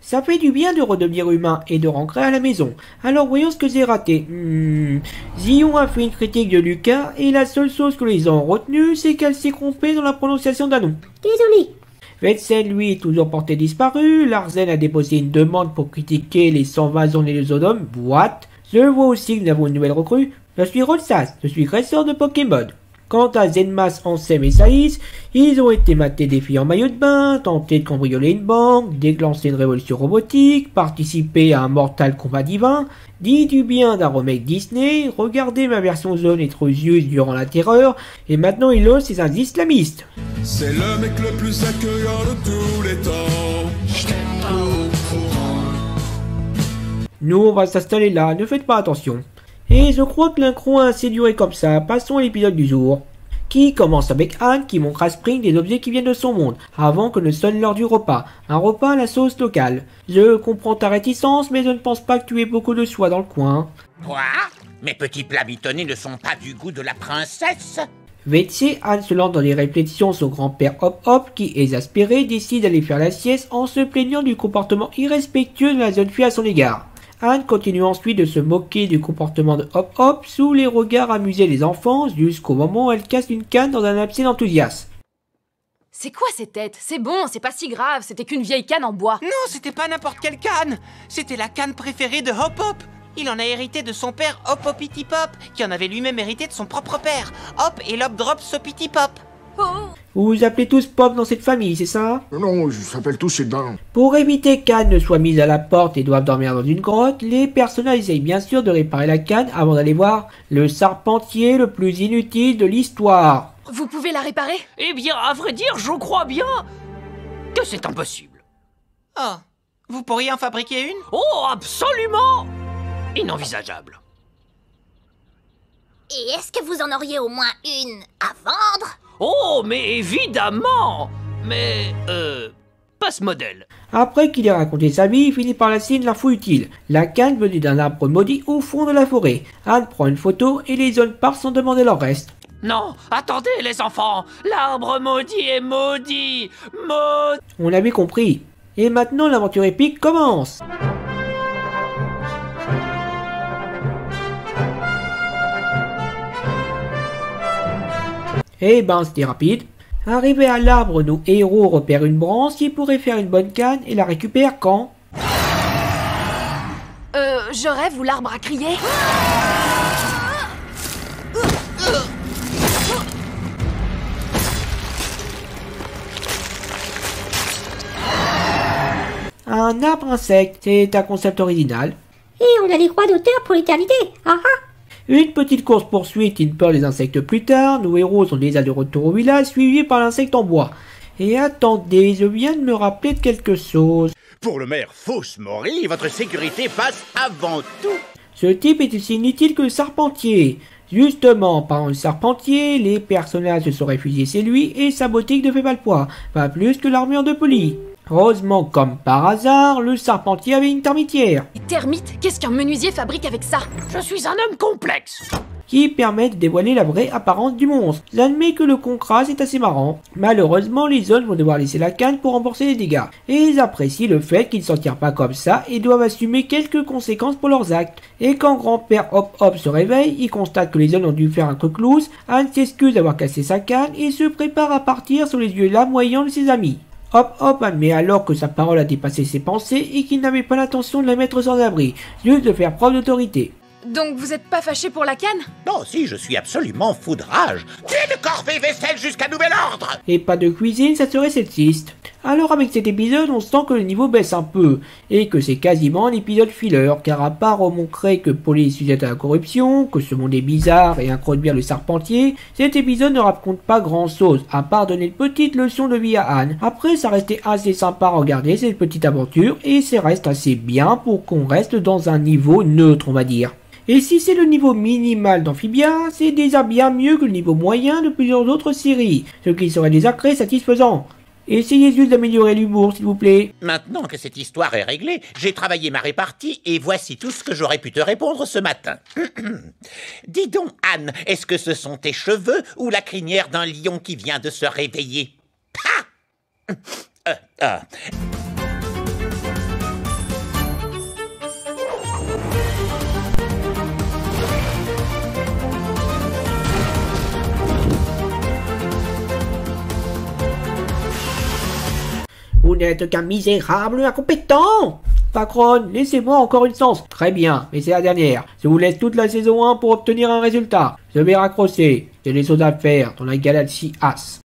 Ça fait du bien de redevenir humain et de rentrer à la maison. Alors voyons ce que j'ai raté. Zion a fait une critique de Lucas et la seule chose que les gens ont retenue, c'est qu'elle s'est trompée dans la prononciation d'un nom. Désolé. Wetzel, lui, est toujours porté disparu. Larsen a déposé une demande pour critiquer les 120 zones et les zoodômes. What? Je vois aussi que nous avons une nouvelle recrue. Je suis Rolsas, je suis dresseur de Pokémon. Quant à Zenmas, Ansem et Saïs, ils ont été mater des filles en maillot de bain, tenter de cambrioler une banque, déclencher une révolution robotique, participer à un Mortal Kombat divin, dit du bien d'un remake Disney, regarder ma version zone étrusieuse durant la terreur, et maintenant il ose ses indices islamistes. C'est le mec le plus accueillant de tous les temps. J'étais pas au courant. Nous, on va s'installer là, ne faites pas attention. Et je crois que l'incro a assez duré comme ça, passons à l'épisode du jour. Qui commence avec Anne qui montre à Spring des objets qui viennent de son monde, avant que ne sonne l'heure du repas. Un repas à la sauce locale. Je comprends ta réticence, mais je ne pense pas que tu aies beaucoup de choix dans le coin. Quoi? Mes petits plats mitonnés ne sont pas du goût de la princesse? Vetsé, Anne se lance dans des réflexions sur grand-père Hop Hop qui, exaspéré, décide d'aller faire la sieste en se plaignant du comportement irrespectueux de la jeune fille à son égard. Anne continue ensuite de se moquer du comportement de Hop Hop sous les regards amusés des enfants jusqu'au moment où elle casse une canne dans un abcès d'enthousiasme. C'est quoi ces têtes? C'est bon, c'est pas si grave, c'était qu'une vieille canne en bois. Non, c'était pas n'importe quelle canne. C'était la canne préférée de Hop Hop. Il en a hérité de son père Hop Hoppity Pop, qui en avait lui-même hérité de son propre père, Hop et Lop Drop Sopity Pop. Oh. Vous vous appelez tous Pop dans cette famille, c'est ça? Non, je s'appelle tous Sylvain. Pour éviter qu'Anne ne soit mise à la porte et doive dormir dans une grotte, les personnages essayent bien sûr de réparer la canne avant d'aller voir le charpentier le plus inutile de l'histoire. Vous pouvez la réparer? Eh bien, à vrai dire, je crois bien Que c'est impossible. Oh, vous pourriez en fabriquer une? Oh, absolument! Inenvisageable. Et est-ce que vous en auriez au moins une à vendre? Oh, mais évidemment! Mais, pas ce modèle. Après qu'il ait raconté sa vie, il finit par lasser une info utile. La canne venue d'un arbre maudit au fond de la forêt. Anne prend une photo et les autres partent sans demander leur reste. Non, attendez les enfants! L'arbre maudit est maudit! On avait compris. Et maintenant l'aventure épique commence. Eh ben c'était rapide. Arrivé à l'arbre, nos héros repèrent une branche qui pourrait faire une bonne canne et la récupèrent quand... Je rêve où l'arbre a crié. Un arbre insecte, c'est un concept original. Et on a les droits d'auteur pour l'éternité. Ah ah. Une petite course-poursuite qui ne peur les insectes plus tard, nos héros sont déjà de retour au village, suivis par l'insecte en bois. Et attendez, je viens de me rappeler de quelque chose. Pour le maire Fausse-Maury, votre sécurité passe avant tout. Ce type est aussi inutile que le charpentier. Justement, par le charpentier, les personnages se sont réfugiés chez lui et sa boutique ne fait pas le poids, pas plus que l'armure de Polly. Heureusement, comme par hasard, le charpentier avait une termitière. Et termites? Qu'est-ce qu'un menuisier fabrique avec ça? Je suis un homme complexe. Qui permet de dévoiler la vraie apparence du monstre. J'admets que le concras est assez marrant. Malheureusement, les autres vont devoir laisser la canne pour rembourser les dégâts. Et ils apprécient le fait qu'ils ne s'en tirent pas comme ça et doivent assumer quelques conséquences pour leurs actes. Et quand grand-père Hop Hop se réveille, il constate que les autres ont dû faire un truc loose, Anne s'excuse d'avoir cassé sa canne et se prépare à partir sur les yeux larmoyants de ses amis. Hop Hop admet alors que sa parole a dépassé ses pensées et qu'il n'avait pas l'intention de la mettre sans abri, juste de faire preuve d'autorité. Donc vous êtes pas fâché pour la canne? Non, si, je suis absolument fou de rage. Tuez de corvée vaisselle jusqu'à nouvel ordre. Et pas de cuisine, ça serait sexiste. Alors avec cet épisode, on sent que le niveau baisse un peu, et que c'est quasiment un épisode filler, car à part remontrer que Polly est sujette à la corruption, que ce monde est bizarre et introduire le charpentier, cet épisode ne raconte pas grand chose, à part donner une petite leçon de vie à Anne. Après, ça restait assez sympa à regarder cette petite aventure, et ça reste assez bien pour qu'on reste dans un niveau neutre, on va dire. Et si c'est le niveau minimal d'Amphibia, c'est déjà bien mieux que le niveau moyen de plusieurs autres séries, ce qui serait déjà très satisfaisant. Essayez juste d'améliorer l'humour, s'il vous plaît. Maintenant que cette histoire est réglée, j'ai travaillé ma répartie et voici tout ce que j'aurais pu te répondre ce matin. Dis donc, Anne, est-ce que ce sont tes cheveux ou la crinière d'un lion qui vient de se réveiller? Vous n'êtes qu'un misérable incompétent. Patron, laissez-moi encore une chance. Très bien, mais c'est la dernière. Je vous laisse toute la saison 1 pour obtenir un résultat. Je vais raccrocher. J'ai des choses à faire dans la galaxie As.